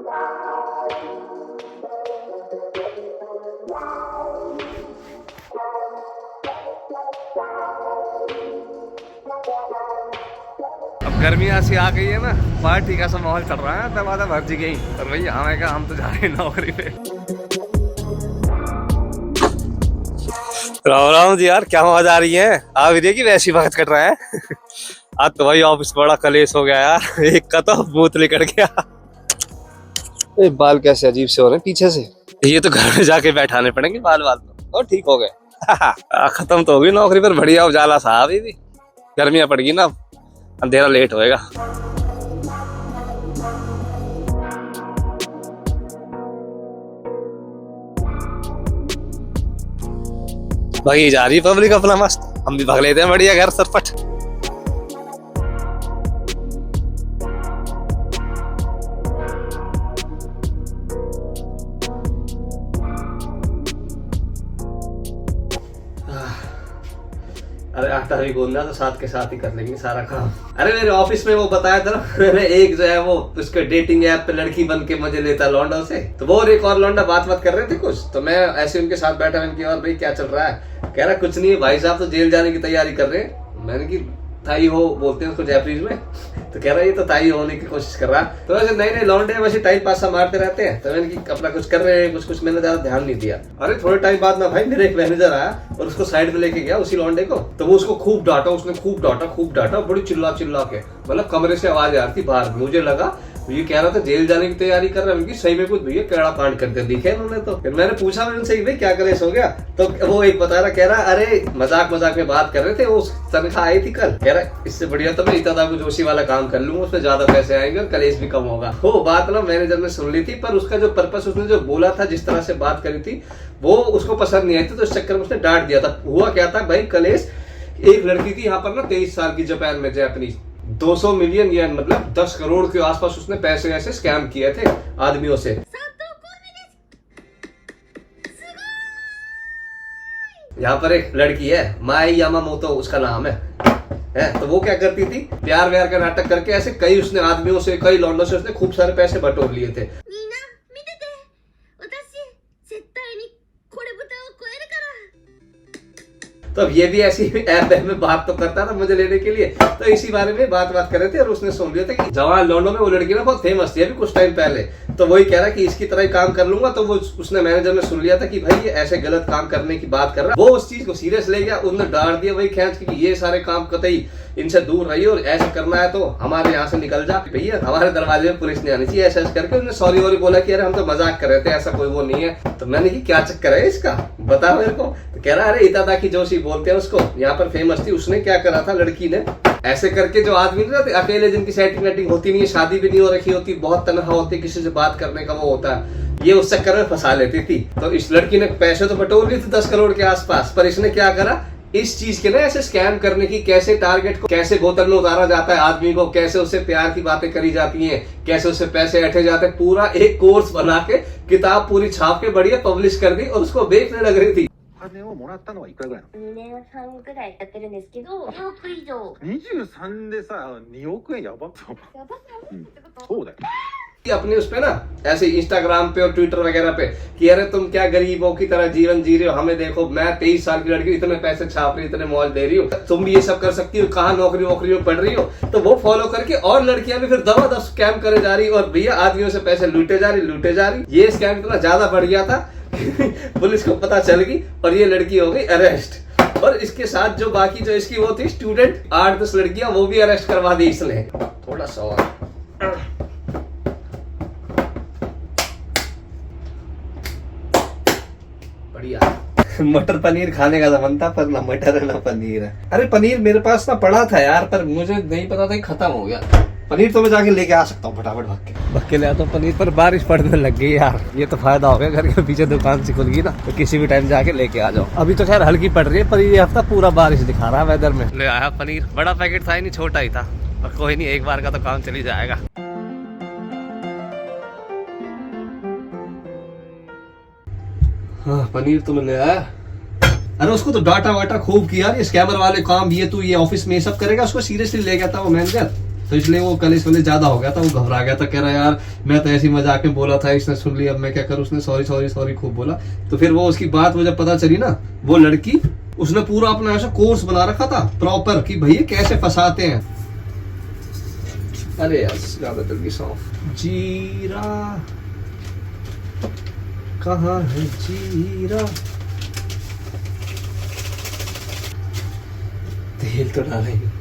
अब गर्मियाँ सी आ गई है ना, पार्टी का सा माहौल चल रहा है, दरवाजा भर जी गई। और भैया हमें क्या, हम तो जा रहे हैं नौकरी पे। राम राम जी यार, क्या आवाज आ रही है? आ भी देखी वैसी वक्त कट रहा है। आज तो भाई ऑफिस बड़ा कलेश हो गया यार, एक का तो भूत निकल गया। ये बाल कैसे अजीब से हो रहे हैं पीछे से, ये तो घर में जाके बैठाने पड़ेंगे बाल तो और ठीक हो गए। खत्म तो होगी नौकरी पर, बढ़िया उजाला साहब। अभी गर्मियां पड़ गई ना, अंधेरा लेट होएगा। भाई जा रही पब्लिक अपना मस्त, हम भी भाग लेते हैं बढ़िया घर सरपट। अरे आटा भी गूंदा तो साथ के साथ ही कर लेंगे सारा काम। अरे मेरे ऑफिस में वो बताया था ना मैंने, एक जो है वो उसके डेटिंग ऐप पे लड़की बन के मजे लेता लौंडा से, तो वो और एक और लौंडा बात कर रहे थे कुछ, तो मैं ऐसे उनके साथ बैठा, मैंने कहा और भाई क्या चल रहा है? कह रहा कुछ नहीं है भाई साहब, तो जेल जाने की तैयारी कर रहे हैं। मैंने की ताई हो बोलते हैं उसको जापानीज में, तो कह रहा है ये तो ताई होने की कोशिश कर रहा है। तो वैसे नए लौंडे वैसे टाइम पास मारते रहते हैं, तो मैंने की अपना कुछ कर रहे हैं कुछ मैंने ज्यादा ध्यान नहीं दिया। अरे थोड़े टाइम बाद में भाई मेरे एक मैनेजर आया और उसको साइड में लेके गया उसी लौंडे को, तो वो उसको खूब डांटा, उसने खूब डांटा बड़ी चिल्ला के, मतलब कमरे से आवाज आ रही थी बाहर। मुझे लगा ये कह रहा था जेल जाने की तैयारी कर रहा है, सही में कुछ भैया कैड़ा कांड करते दिखे उन्होंने। तो फिर मैंने पूछा उनसे भाई क्या कलेश हो गया, तो वो एक बता रहा, कह रहा अरे मजाक में बात कर रहे थे, वो तनख्वाह आई थी कल, कह रहा इससे बढ़िया तो मैं इतना जोशी वाला काम कर लूंगा, उसमें ज्यादा पैसे आएंगे और कलेश भी कम होगा। वो बात ना मैनेजर ने सुन ली थी, पर उसका जो पर्पस उसने जो बोला था, जिस तरह से बात करी थी, वो उसको पसंद नहीं आई थी, तो इस चक्कर में उसने डांट दिया था। हुआ क्या था भाई, कलेश एक लड़की थी यहाँ पर ना 23 साल की, जापान में, जापानीज, 200 मिलियन येन मतलब 10 करोड़ के आसपास उसने पैसे ऐसे स्कैम किए थे आदमियों से। यहाँ पर एक लड़की है माई यामामोतो उसका नाम है, तो वो क्या करती थी, प्यार व्यार का नाटक करके ऐसे कई उसने आदमियों से, कई लौंडों से उसने खूब सारे पैसे बटोर लिए थे। तो अब ये भी ऐसी ऐप में बात तो करता था मुझे लेने के लिए, तो इसी बारे में बात कर रहे थे और उसने सुन लिया था कि जवान लौंडों में वो लड़की ना बहुत फेमस थी अभी कुछ टाइम पहले, तो वही कह रहा कि इसकी तरह ही काम कर लूंगा। तो वो उसने मैनेजर ने सुन लिया था कि भाई ये ऐसे गलत काम करने की बात कर रहा है, वो उस चीज को सीरियस ले गया, उन्होंने डांट दिया वही खींच के ये सारे काम कतई इनसे दूर रहिए और ऐसा करना है तो हमारे यहाँ से निकल जा भैया, हमारे दरवाजे में पुलिस नहीं आनी चाहिए, ऐसा करके उन्होंने सॉरी वॉरी बोला कि अरे हम तो मजाक कर रहे थे, ऐसा कोई वो नहीं है। तो मैंने की क्या चक्कर है इसका, बता मेरे को। तो कह रहा अरे इतादाकी जोशी बोलते हैं उसको, यहाँ पर फेमस थी, उसने क्या करा था, लड़की ने ऐसे करके, जो आदमी नहीं रहते अकेले जिनकी सेटिंग होती नहीं है, शादी भी नहीं हो रखी होती, बहुत तनहा होती, किसी से बात करने का वो होता है, ये उस चक्कर में फंसा लेती थी। तो इस लड़की ने पैसे तो बटोर लिए थे 10 करोड़ के आसपास, पर इसने क्या करा, इस चीज के ना ऐसे स्कैम करने की, कैसे टारगेट को कैसे बोतल में उतारा जाता है आदमी को, कैसे उससे प्यार की बातें करी जाती हैं, कैसे उससे पैसे ऐंठे जाते हैं, पूरा एक कोर्स बना के किताब पूरी छाप के बढ़िया पब्लिश कर दी और उसको बेचने लग रही थी। 金をもらったのはいくらぐらいなの？ 2年半ぐらいやってるんですけど、2億以上。23でさ、2億円やばそう。やばくないってこと？そうだよ。अपने उस पे ना ऐसे इंस्टाग्राम पे और ट्विटर वगैरह पे कि अरे तुम क्या गरीबों की तरह जीवन जी रहे हो, हमें देखो मैं 23 साल की लड़की इतने पैसे छाप रही, इतने मौज दे रही हूँ, तुम भी ये सब कर सकती हो, कहाँ नौकरी वोकरी में पढ़ रही हो। तो वो फॉलो करके और लड़कियां भी फिर दबा स्कैम करे जा रही और भैया आदमियों से पैसे लूटे जा रही। ये स्कैम इतना ज्यादा बढ़ गया था पुलिस को पता चल गई और ये लड़की हो गई अरेस्ट। और इसके साथ जो बाकी जो इसकी वो थी स्टूडेंट 8-10 लड़कियां, वो भी अरेस्ट करवा दी इसने। थोड़ा सा बढ़िया मटर पनीर खाने का मन था, पर ना मटर है ना पनीर है। अरे पनीर मेरे पास ना पड़ा था यार, पर मुझे नहीं पता था कि खत्म हो गया। पनीर तो मैं जाके लेके आ सकता हूँ फटाफट भाग के ले आता हूँ पनीर, पर बारिश पड़ने लग गई यार, ये तो फायदा हो गया, घर के पीछे दुकान से खुल गई ना, तो किसी भी टाइम जाके लेके आ जाओ। अभी तो खैर हल्की पड़ रही है, पर ये हफ्ता पूरा बारिश दिखा रहा है वेदर में। ले आया पनीर, बड़ा पैकेट था ही नहीं, छोटा ही था, और कोई नहीं, एक बार का तो काम चली जाएगा। हाँ पनीर तो ले आया। अरे उसको तो डाटा वाटा खूब किया, ये स्कैमर वाले काम, ये तू ये ऑफिस में सब करेगा, उसको सीरियसली ले गया था वो मैनेजर। तो इसलिए वो कल इसलिए ज्यादा हो गया था, वो घबरा गया था, कह रहा यार मैं तो ऐसी मजाक में बोला था, इसने सुन लिया, अब मैं क्या करूं। उसने सॉरी सॉरी सॉरी खूब बोला। तो फिर वो उसकी बात वो जब पता चली ना, वो लड़की उसने पूरा अपना ऐसा कोर्स बना रखा था प्रॉपर कि भैया कैसे फंसाते हैं। अरे यार ज्यादा जल्दी सॉन्ग। जीरा कहाँ है जीरा, तेल तो डालेंगे।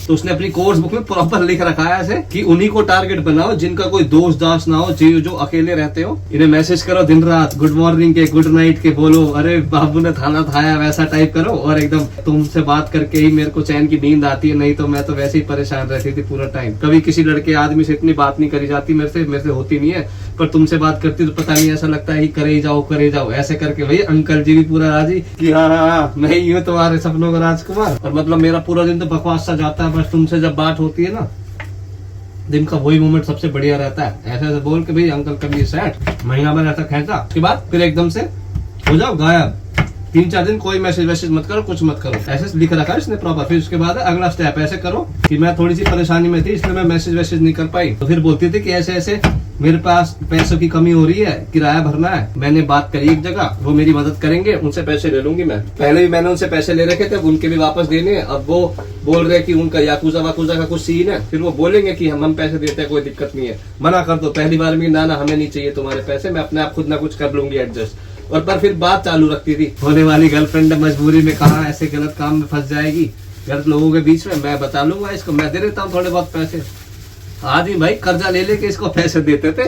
तो उसने अपनी कोर्स बुक में प्रॉपर लिख रखा है ऐसे कि उन्हीं को टारगेट बनाओ जिनका कोई दोस्त दास ना हो, जो अकेले रहते हो, इन्हें मैसेज करो दिन रात, गुड मॉर्निंग के गुड नाइट के बोलो, अरे बाबू ने खाना खाया, वैसा टाइप करो। और एकदम तुमसे बात करके ही मेरे को चैन की नींद आती है, नहीं तो मैं तो वैसे ही परेशान रहती थी पूरा टाइम। कभी किसी लड़के आदमी से इतनी बात नहीं करी जाती मेरे से होती नहीं है, पर तुमसे बात करती तो पता नहीं ऐसा लगता है कि करे जाओ ऐसे करके। भाई अंकल जी भी पूरा राजी कि हाँ मैं ही हूँ तुम्हारे सपनों का राजकुमार। और मतलब मेरा पूरा दिन तो बकवास सा जाता है, बस तुमसे जब बात होती है ना, दिन का वही मोमेंट सबसे बढ़िया रहता है। ऐसे ऐसे बोल के भाई अंकल कभी सेट, महीना भर ऐसा खेचा, उसके बाद फिर एकदम से हो जाओ गायब। 3-4 दिन कोई मैसेज वैसेज मत करो, कुछ मत करो, ऐसे लिख रखा है इसने प्रॉपर। फिर उसके बाद अगला स्टेप ऐसे करो कि मैं थोड़ी सी परेशानी में थी इसलिए मैं मैसेज वैसेज नहीं कर पाई, तो फिर बोलती थी कि ऐसे ऐसे मेरे पास पैसों की कमी हो रही है, किराया भरना है, मैंने बात करी एक जगह, वो मेरी मदद करेंगे, उनसे पैसे ले लूंगी मैं। पहले भी मैंने उनसे पैसे ले रखे थे, उनके भी वापस देने हैं। अब वो बोल रहे कि उनका याकुजा वाकुजा का कुछ सीन है, फिर वो बोलेंगे कि हम पैसे देते हैं, कोई दिक्कत नहीं है। मना कर दो पहली बार में, ना हमें नहीं चाहिए तुम्हारे पैसे, मैं अपने आप खुद ना कुछ कर लूंगी एडजस्ट। और पर फिर बात चालू रखती थी, होने वाली गर्लफ्रेंड मजबूरी में कहा ऐसे गलत काम में फंस जाएगी गलत लोगों के बीच में, मैं बता लूंगा इसको, मैं दे देता हूँ थोड़े बहुत पैसे। आदमी भाई कर्जा ले लेके इसको पैसे देते थे।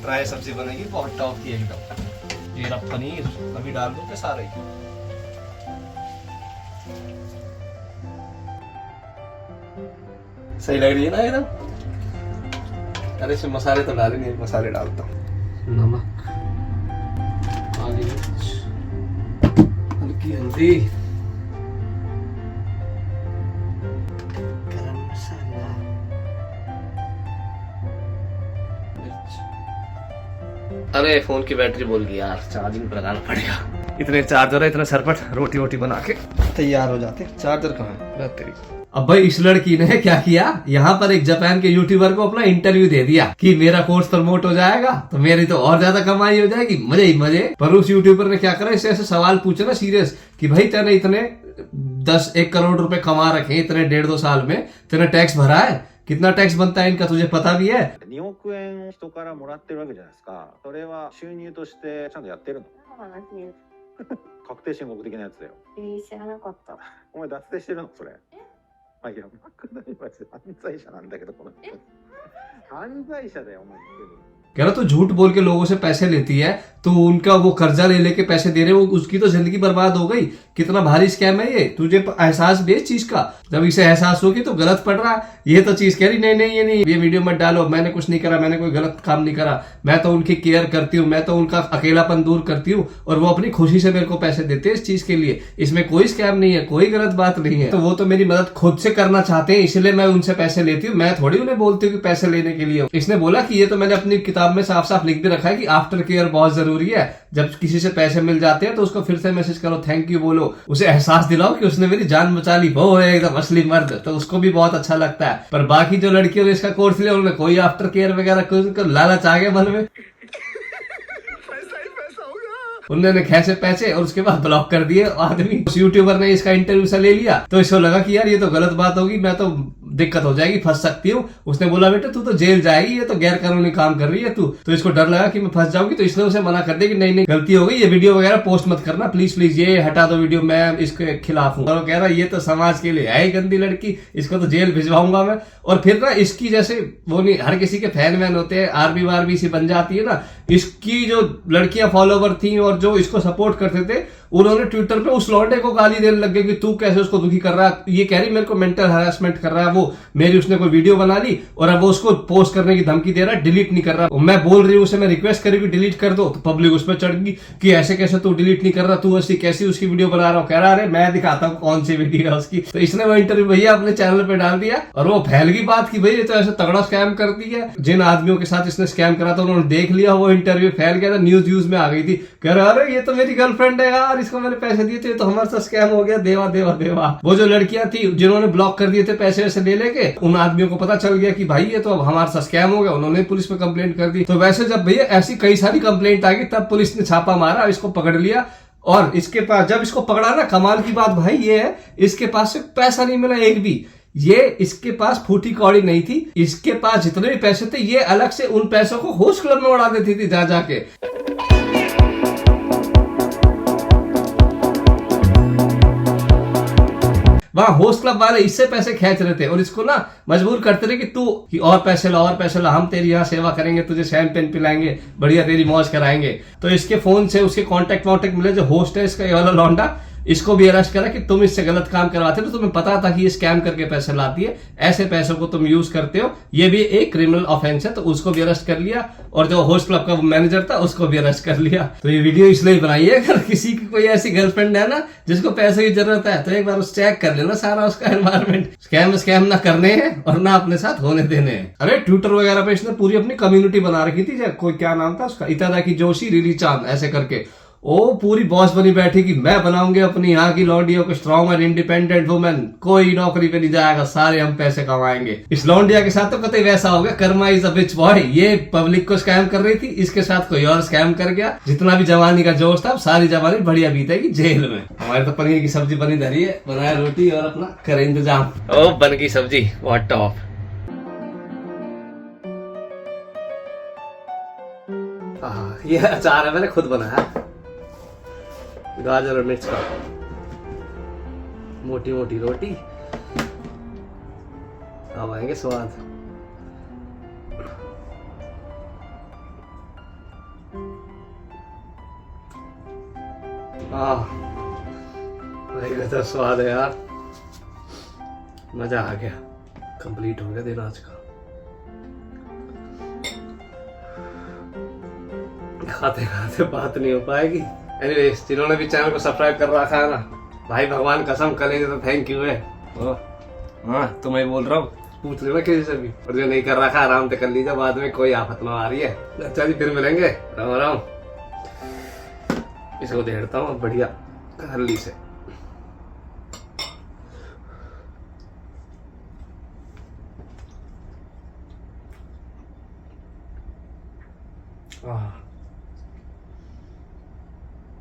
ड्राई सब्जी बनेगी बहुत टॉप की एकदम। ये रहा पनीर अभी डाल दो सारे। सही लग रही है ना एकदम। अरे इसमें मसाले तो डाले नहीं, मसाले डालता हूँ। नमक, काली मिर्च, हल्की हल्दी, गरम मसाला, मिर्च। अरे फोन की बैटरी बोल गई यार, चार्जिंग पर लगाना पड़ेगा। इतने चार्जर है, इतना सरपट रोटी वोटी बना के तैयार हो जाते। चार्जर कहाँ है तेरी? अब भाई इस लड़की ने क्या किया, यहाँ पर एक जापान के यूट्यूबर को अपना इंटरव्यू दे दिया कि मेरा कोर्स प्रमोट हो जाएगा तो मेरी तो और ज्यादा कमाई हो जाएगी, मजे ही मजे। पर उस यूट्यूबर ने क्या करा, इससे ऐसे सवाल पूछे ना सीरियस कि भाई तेने इतने 1 करोड़ रुपए कमा रखे इतने 1.5-2 साल में, तेने टैक्स भरा है, कितना टैक्स बनता है इनका तुझे पता भी है? 2億円人からもらってるわけじゃないですか。それは収入としてちゃんとやってるの？確定申告的なやつだよ。知らなかった。お前脱税してるのそれ？あ、いや、爆弾犯罪者なんだけど、この人。犯罪者だよ、お前。कह रहा तो झूठ बोल के लोगों से पैसे लेती है, तो उनका वो कर्जा ले लेके पैसे दे रहे, वो उसकी तो जिंदगी बर्बाद हो गई। कितना भारी स्कैम है ये, तुझे एहसास भी इस चीज का? जब इसे एहसास होगी तो गलत पड़ रहा है। ये तो चीज कह रही नहीं नहीं ये नहीं, ये वीडियो मत डालो, मैंने कुछ नहीं करा, मैंने कोई गलत काम नहीं करा, मैं तो उनकी केयर करती हूँ, मैं तो उनका अकेलापन दूर करती हूँ और वो अपनी खुशी से मेरे को पैसे देते हैं इस चीज के लिए। इसमें कोई स्कैम नहीं है, कोई गलत बात नहीं है। तो वो तो मेरी मदद खुद से करना चाहते हैं, इसलिए मैं उनसे पैसे लेती हूँ, मैं थोड़ी उन्हें बोलती हूँ कि पैसे लेने के लिए। इसने बोला कि ये तो मैंने अपनी किताब में साफ साफ लिख भी रखा है कि आफ्टर केयर बहुत जरूरी है। जब किसी से पैसे मिल जाते हैं तो उसको फिर से मैसेज करो, थैंक यू बोलो, उसे एहसास दिलाओ कि उसने मेरी जान बचा ली, वो है एकदम असली मर्द, तो उसको भी बहुत अच्छा लगता है। पर बाकी जो लड़कियों ने इसका कोर्स लिया उन्होंने कोई आफ्टर केयर वगैरह कुछ, लालच आ गया मन में, उन्होंने खेचे पैसे और उसके बाद ब्लॉक कर दिए आदमी। उस यूट्यूबर ने इसका इंटरव्यू से ले लिया तो इसको लगा कि यार ये तो गलत बात होगी, मैं तो दिक्कत हो जाएगी, फंस सकती हूँ। उसने बोला बेटा तू तो जेल जाएगी, ये तो गैर कानूनी काम कर रही है तू, तो इसको डर लगा कि मैं फंस जाऊंगी, तो इसने उसे मना कर दिया कि नहीं नहीं गलती हो गई, ये वीडियो वगैरह पोस्ट मत करना प्लीज प्लीज, ये हटा दो वीडियो, मैं इसके खिलाफ हूँ। और वो कह रहा ये तो समाज के लिए है ही गंदी लड़की, इसको तो जेल भिजवाऊंगा मैं। और फिर ना इसकी जैसे वो नहीं हर किसी के फैन वैन होते हैं, आर्मी वार्मी सी बन जाती है ना, इसकी जो लड़कियां फॉलोवर थी और जो इसको सपोर्ट करते थे उन्होंने ट्विटर पे उस लौंडे को गाली देने लगे कि तू कैसे उसको दुखी कर रहा है, ये कह रही मेरे को मेंटल हरासमेंट कर रहा है वो, मेरी उसने कोई वीडियो बना ली और अब वो उसको पोस्ट करने की धमकी दे रहा है, डिलीट नहीं कर रहा। मैं बोल रही हूँ उसे, मैं रिक्वेस्ट करी कि डिलीट कर दो, तो पब्लिक उस पर चढ़ गई कि ऐसे कैसे तू डिलीट नहीं कर रहा, तू ऐसी कैसी उसकी वीडियो बना रहा हूँ। कह रहा अरे मैं दिखाता हूँ कौन सी वीडियो है उसकी। तो इसने वो इंटरव्यू भैया अपने चैनल पे डाल दिया और वो फैल गई बात की भाई ये तो ऐसे तगड़ा स्कैम करती है। जिन आदमियों के साथ इसने स्कैम करा था उन्होंने देख लिया, वो इंटरव्यू फैल गया था, न्यूज में आ गई थी। कह रहा अरे ये तो मेरी गर्लफ्रेंड है यार, इसको मैंने पैसे दिए थे, तो हमारे साथ स्कैम हो गया, देवा देवा देवा। वो जो लड़कियां थी जिन्होंने ब्लॉक कर दिए थे पैसे वैसे ले लेके, उन आदमियों को पता चल गया कि भाई ये तो अब हमारे साथ स्कैम हो गया, उन्होंने पुलिस में कंप्लेंट कर दी। तो वैसे जब भैया ऐसी कई सारी कंप्लेंट आ गई तब पुलिस ने छापा मारा, इसको पकड़ लिया। और इसके पास जब इसको पकड़ा ना, कमाल की बात भाई ये है, इसके पास से पैसा नहीं मिला एक भी। ये इसके पास फूटी कौड़ी नहीं थी, इसके पास जितने भी पैसे थे ये अलग से उन पैसों को होस्ट क्लब में उड़ा देती थी जा जाके। वहां होस्ट क्लब वाले इससे पैसे खींच रहे थे और इसको ना मजबूर करते रहे कि तू कि और पैसे ला और पैसे ला, हम तेरी यहाँ सेवा करेंगे, तुझे शैंपेन पिलाएंगे, बढ़िया तेरी मौज कराएंगे। तो इसके फोन से उसके कॉन्टेक्ट वॉन्टेक्ट मिले, जो होस्ट है इसका ये वाला लौंडा, इसको भी अरेस्ट करा कि तुम इससे गलत काम करवाते हो, तो तुम्हें पता था कि ये स्कैम करके पैसे लाती है, ऐसे पैसों को तुम यूज करते हो, ये भी एक क्रिमिनल ऑफेंस है। तो उसको भी अरेस्ट कर लिया और जो होस्ट क्लब का मैनेजर था उसको भी अरेस्ट कर लिया। तो ये वीडियो इसलिए बनाई है, अगर किसी की कोई ऐसी गर्लफ्रेंड है ना जिसको पैसे की जरूरत है तो एक बार उस चेक कर लेना सारा उसका एनवायरमेंट। स्कैम ना करने हैं और ना अपने साथ होने देने हैं। अरे ट्विटर वगैरह पे इसने पूरी अपनी कम्युनिटी बना रखी थी, कोई क्या नाम था उसका, इतादाकी जोशी, रिली चांद ऐसे करके, ओ पूरी बॉस बनी बैठी कि मैं बनाऊंगी अपनी यहाँ की लौंडियों को स्ट्रॉन्ग एंड इंडिपेंडेंट वुमेन, कोई नौकरी पे नहीं जाएगा, सारे हम पैसे कमाएंगे। इस लौंडिया के साथ तो कतई वैसा हो गया, karma is a bitch boy. ये पब्लिक को स्कैम कर रही थी, इसके साथ कोई और स्कैम कर गया। जितना भी जवानी का जोश था सारी जवानी बढ़िया बीतेगी जेल में। हमारे तो पनीर की सब्जी बनी धरी है, बनाया रोटी और अपना करे इंतजाम। ओ बन गई सब्जी, व्हाट टॉप। ये अचार है मैंने खुद बनाया, गाजर और मिर्च का, मोटी मोटी रोटी, अब आएंगे स्वाद। भाई गजब स्वाद है यार, मजा आ गया, कंप्लीट हो गया दिन आज का। खाते खाते बात नहीं हो पाएगी। एनीवेज, जिन्होंने भी चैनल को सब्सक्राइब कर रखा है ना, भाई भगवान कसम करेंगे तो थैंक यू है। हाँ तुम्हें बोल रहा हूँ, पूछ लेना किसी से भी, और जो नहीं कर रखा आराम से कर लीजिए, बाद में कोई आफत ना आ रही है। अच्छा जी, फिर मिलेंगे, राम राम। इसको देड़ता हूँ बढ़िया हल्दी से। आह